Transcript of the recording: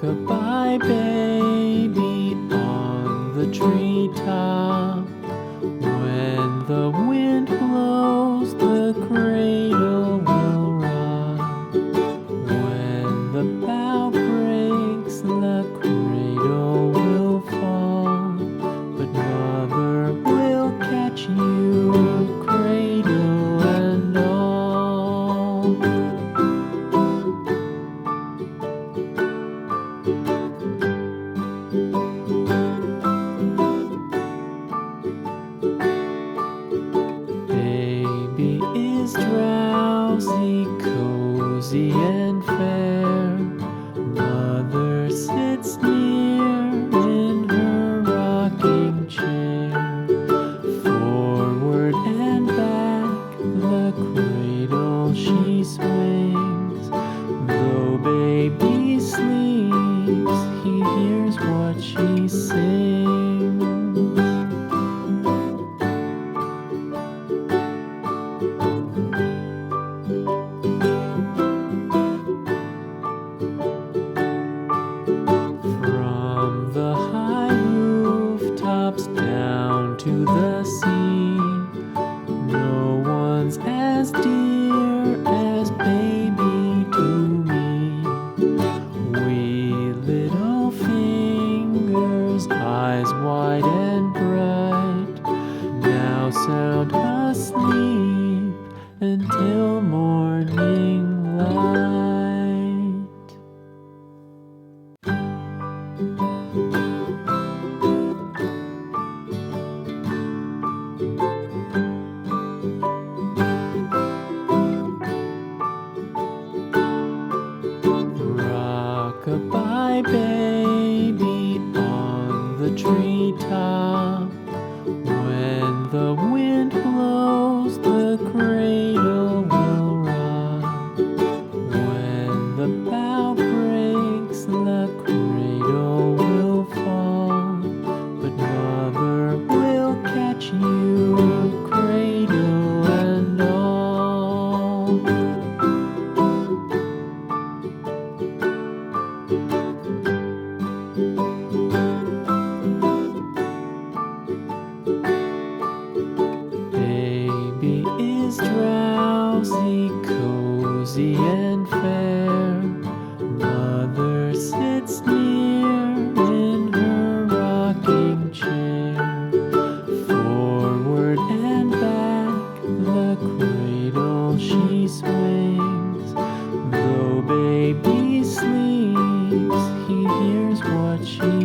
Rock-a-bye baby on the treetop. When the wind blows, the cradle will rock. When the bough breaks, the cradle will fall. But mother will catch you, cradle and all. Baby is drowsy, cozy and fair. Mother sits near in her rocking chair. Forward and back, the cradle she swings. Though baby sleeps, he hears what she sings. From the high rooftops down to the sea, no one's as dear as baby to me. Wee little fingers, eyes wide and bright, now sound asleep until morning light. Rock-a-bye baby on the treetop. When the wind blows, the cradle will rock. When the bough breaks, the cradle will fall. But mother will catch you, cradle and all. Baby is drowsy, cozy and fair. Mother sits near in her rocking chair. Forward and back, the cradle she swings. Though baby sleeps, he hears what she